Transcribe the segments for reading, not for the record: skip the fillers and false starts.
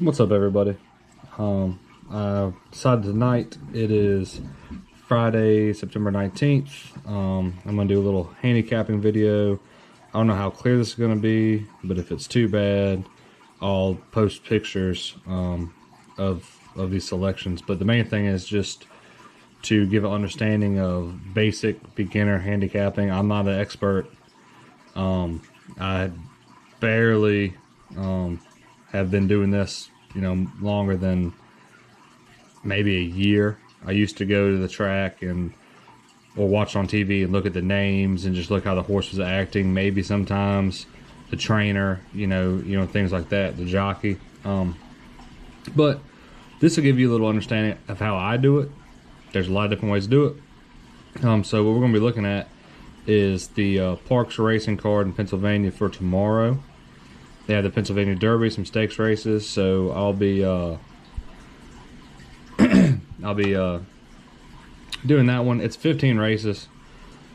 What's up, everybody? I decided tonight, it is Friday, September 19th. I'm gonna do a little handicapping video. I don't know how clear this is gonna be, but if it's too bad, I'll post pictures of these selections. But the main thing is just to give an understanding of basic beginner handicapping. I'm not an expert. I barely have been doing this, longer than maybe a year. I used to go to the track or watch on TV and look at the names and just look how the horse was acting. Maybe sometimes the trainer, things like that, the jockey. But this will give you a little understanding of how I do it. There's a lot of different ways to do it. So what we're going to be looking at is the Parks Racing card in Pennsylvania for tomorrow. They have the Pennsylvania Derby, some stakes races, so I'll be doing that one. It's 15 races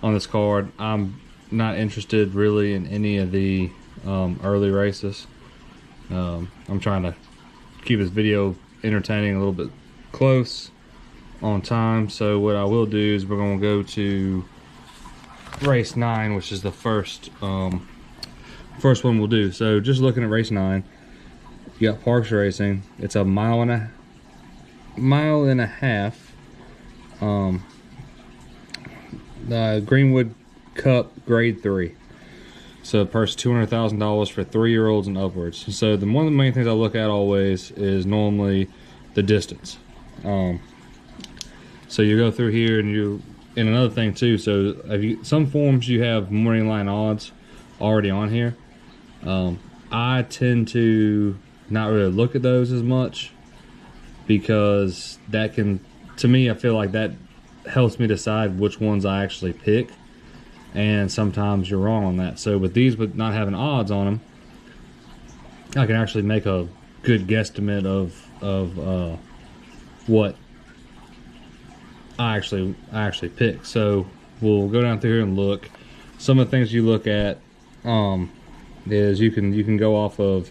on this card. I'm not interested really in any of the early races. I'm trying to keep this video entertaining, a little bit close on time. So what I will do is we're going to go to race 9, which is the first one we'll do. So just looking at race 9, you got Parks Racing. It's a mile and a half. The Greenwood Cup Grade 3. So purse $200,000 for 3-year-olds and upwards. So one of the main things I look at always is normally the distance. So you go through here and another thing too. So some forms you have morning line odds already on here. I tend to not really look at those as much because that can, to me, I feel like that helps me decide which ones I actually pick, and sometimes you're wrong on that. So with these, with not having odds on them, I can actually make a good guesstimate of what I actually pick. So we'll go down through here and look. Some of the things you look at is you can go off of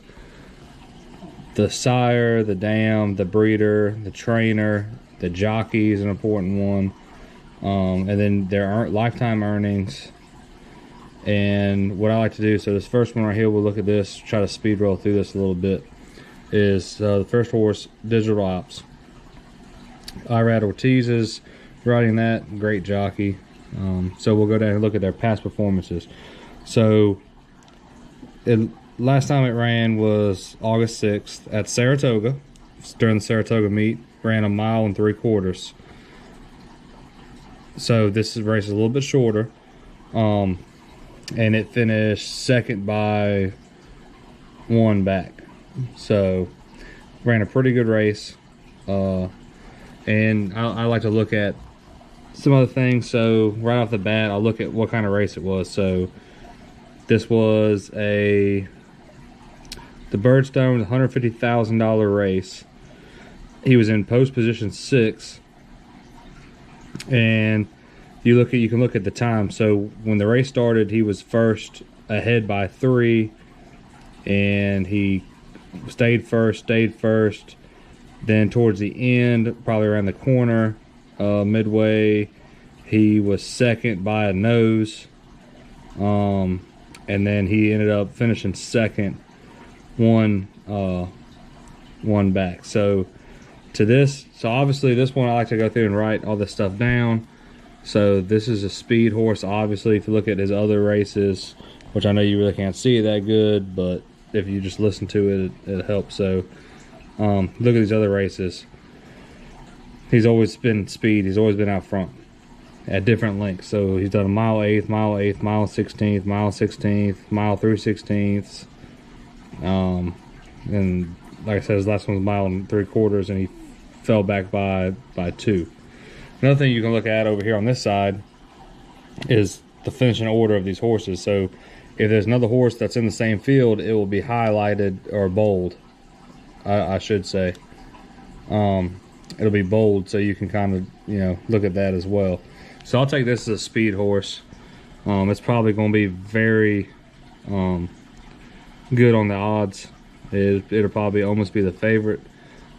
the sire, the dam, the breeder, the trainer, the jockey is an important one, and then there are lifetime earnings. And what I like to do, so this first one right here, we'll look at this, try to speed roll through this a little bit, is the first horse, Digital Ops. Irad Ortiz is riding that, great jockey. So we'll go down and look at their past performances. So last time it ran was August 6th at Saratoga. During the Saratoga meet, ran a 1 3/4. So this race is a little bit shorter, and it finished second by 1 back. So ran a pretty good race, and I like to look at some other things. So right off the bat, I'll look at what kind of race it was. So this was the Birdstone $150,000 race. He was in post position 6, and you can look at the time. So when the race started, he was first, ahead by 3, and he stayed first. Then towards the end, probably around the corner, midway, he was second by a nose, and then he ended up finishing second, one back. So obviously this one I like to go through and write all this stuff down. So this is a speed horse. Obviously, if you look at his other races, which I know you really can't see that good, but if you just listen to it, it helps. So look at these other races. He's always been speed. He's always been out front at different lengths. So he's done a mile 8th, mile 8th, mile 16th, mile 16th, mile 3/16. And like I said, his last one was 1 3/4, and he fell back by 2. Another thing you can look at over here on this side is the finishing order of these horses. So if there's another horse that's in the same field, it will be highlighted or bold, I should say. It'll be bold, so you can kind of look at that as well. So I'll take this as a speed horse. It's probably going to be very good on the odds. It'll probably almost be the favorite.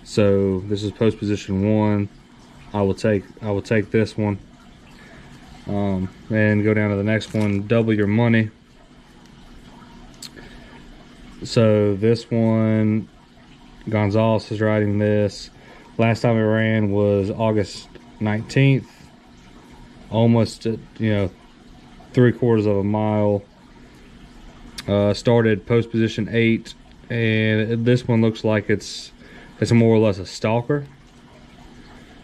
So this is post position 1. I will take this one. And go down to the next one, double your money. So this one, Gonzalez is riding this. Last time it ran was August 19th. Almost, 3/4 of a mile. Started post position 8, and this one looks like it's more or less a stalker.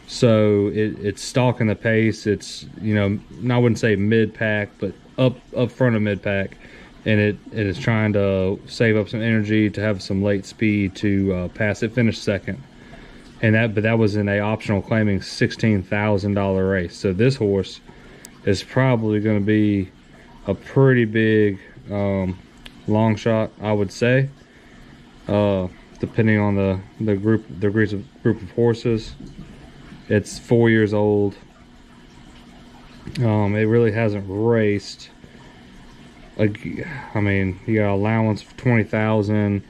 So it's stalking the pace. It's, I wouldn't say mid pack, but up front of mid pack, and it is trying to save up some energy to have some late speed to pass. It finished second, but that was in a optional claiming $16,000 race. So this horse is probably going to be a pretty big long shot, I would say, depending on the group of horses. It's 4 years old. It really hasn't raced. I mean, you got allowance for 20,000,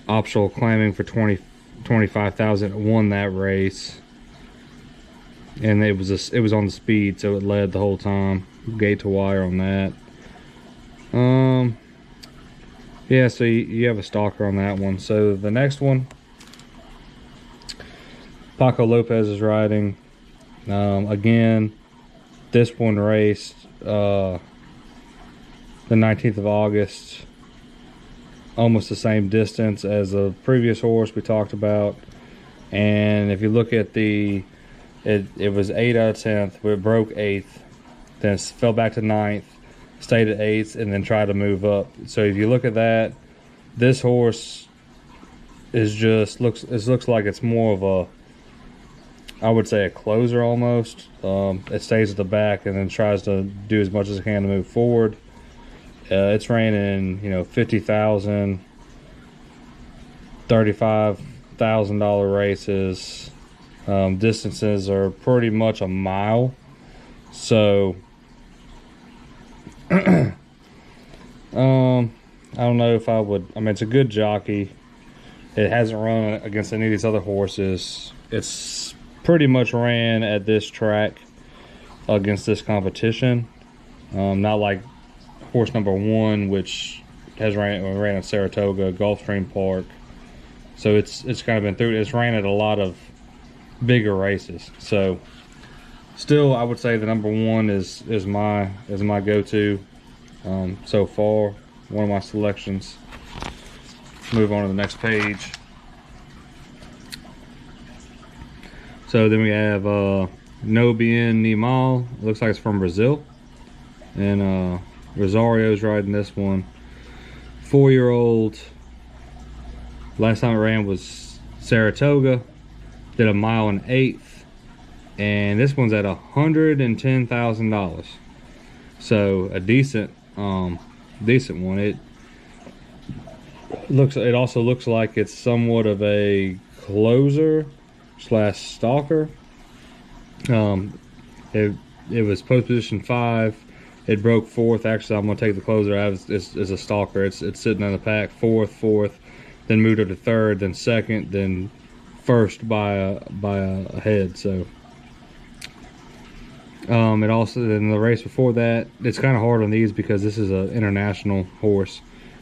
optional claiming for 25,000. It won that race, and it was on the speed, so it led the whole time, gate to wire on that. Yeah, so you have a stalker on that one. So the next one, Paco Lopez is riding. Again, this one raced the 19th of August, almost the same distance as the previous horse we talked about. And if you look at it was 8 out of 10th, but it broke 8th, then fell back to 9th, stayed at 8th, and then tried to move up. So if you look at that, this horse looks like it's more of a, I would say, a closer almost. It stays at the back and then tries to do as much as it can to move forward. It's ran in, $50,000, $35,000 races. Distances are pretty much a mile. So I don't know if I would. I mean, it's a good jockey. It hasn't run against any of these other horses. It's pretty much ran at this track against this competition. Not like horse number 1, which ran at Saratoga, Gulfstream Park. So it's kind of been through. It's ran at a lot of bigger races. So still, I would say the number 1 is my go-to so far. One of my selections. Move on to the next page. So then we have No Bien Ni Mal. It looks like it's from Brazil. And Rosario's riding this one. 4-year-old. Last time it ran was Saratoga. Did a mile and 1/8. And this one's at $110,000. So a decent one. It also looks like it's somewhat of a closer / stalker. It was post position 5. It broke 4th. Actually, I'm gonna take the closer out as a stalker. It's sitting in the pack, 4th, then moved up to 3rd, then 2nd, then 1st by a head. So it also, in the race before that, it's kind of hard on these because this is an international horse.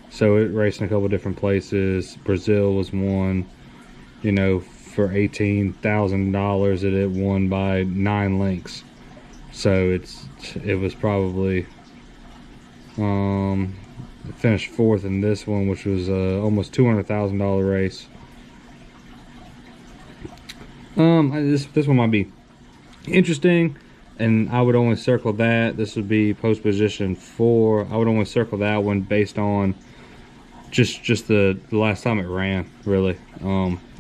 So it raced in a couple different places. Brazil was one, for $18,000, and it won by 9 lengths. So it was probably finished 4th in this one, which was almost $200,000 race. This one might be interesting, and I would only circle that. This would be post position 4. I would only circle that one based on just the last time it ran, really.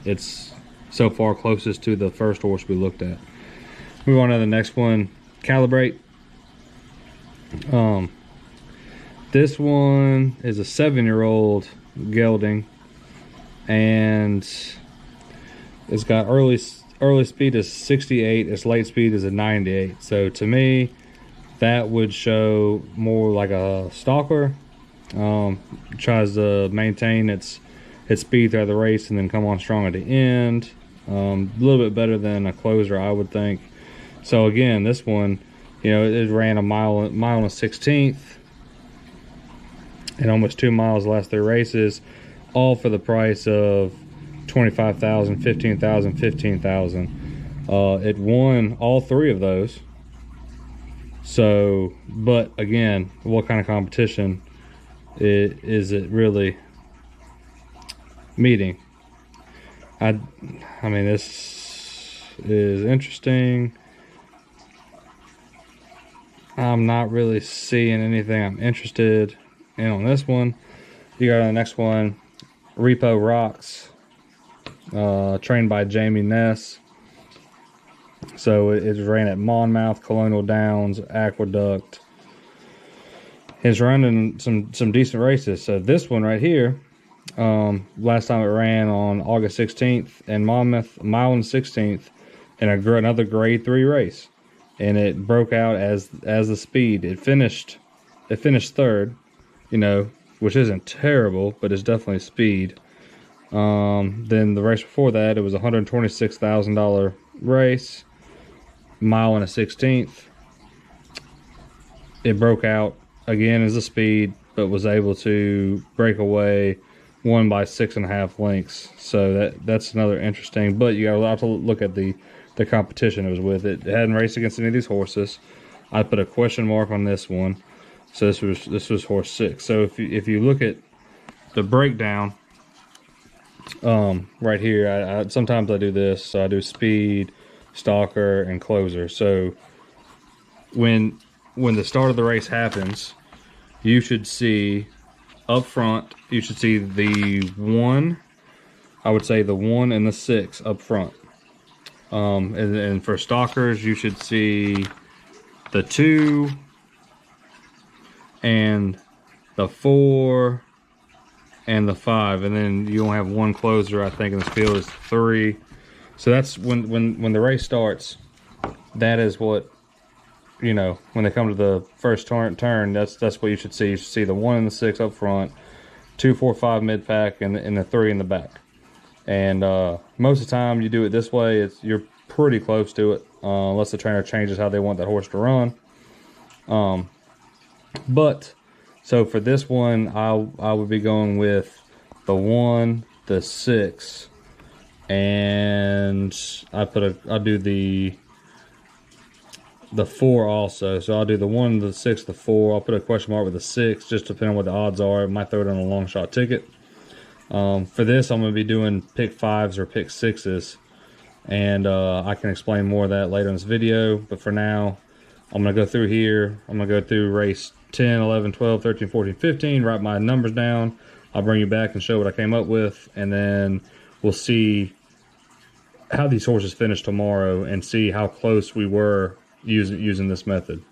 It's so far closest to the first horse we looked at. Move on to the next one, Calibrate. This one is a 7-year-old gelding, and it's got early speed is 68. Its late speed is a 98. So to me, that would show more like a stalker. Tries to maintain its hit speed throughout the race and then come on strong at the end. A little bit better than a closer, I would think. So again, this one, you know, it ran a mile and a 16th and almost 2 miles the last 3 races, all for the price of $25,000, $15,000, $15,000. It won all 3 of those. So, but again, what kind of competition is it really meeting? I mean, this is interesting. I'm not really seeing anything I'm interested in on this one. You got on the next one, Repo Rocks, trained by Jamie Ness. So it ran at Monmouth, Colonial Downs, Aqueduct. It's running some decent races. So this one right here, last time it ran on August 16th in Monmouth, a mile and 16th, in another grade 3 race. And it broke out as the speed. It finished 3rd, you know, which isn't terrible, but it's definitely speed. Then the race before that, it was a $126,000 race, mile and a 16th. It broke out again as a speed, but was able to break away, won by 6.5 lengths. So that's another interesting. But you got a lot to look at the competition it was with. It hadn't raced against any of these horses. I put a question mark on this one. So this was horse 6. So if you look at the breakdown, right here, I sometimes I do this. So I do speed, stalker, and closer. So when the start of the race happens, you should see up front, you should see the 1, I would say the 1 and the 6 up front. And for stalkers, you should see the 2 and the 4 and the 5, and then you only have 1 closer, I think, in this field is 3. So that's when the race starts. That is what, you know, when they come to the first turn, that's what you should see. You should see the 1 and the 6 up front, 2, 4, 5 mid pack, and the 3 in the back. And most of the time you do it this way, you're pretty close to it, unless the trainer changes how they want that horse to run. But so for this one, I would be going with the 1, the 6, and I'll do the 4 also. So I'll do the 1, the 6, the 4. I'll put a question mark with the 6, just depending on what the odds are. I might throw it on a long shot ticket. For this, I'm going to be doing pick 5s or pick 6s, and I can explain more of that later in this video. But for now, I'm going to go through here. I'm going to go through race 10, 11, 12, 13, 14, 15, write my numbers down. I'll bring you back and show what I came up with, and then we'll see how these horses finish tomorrow and see how close we were using this method.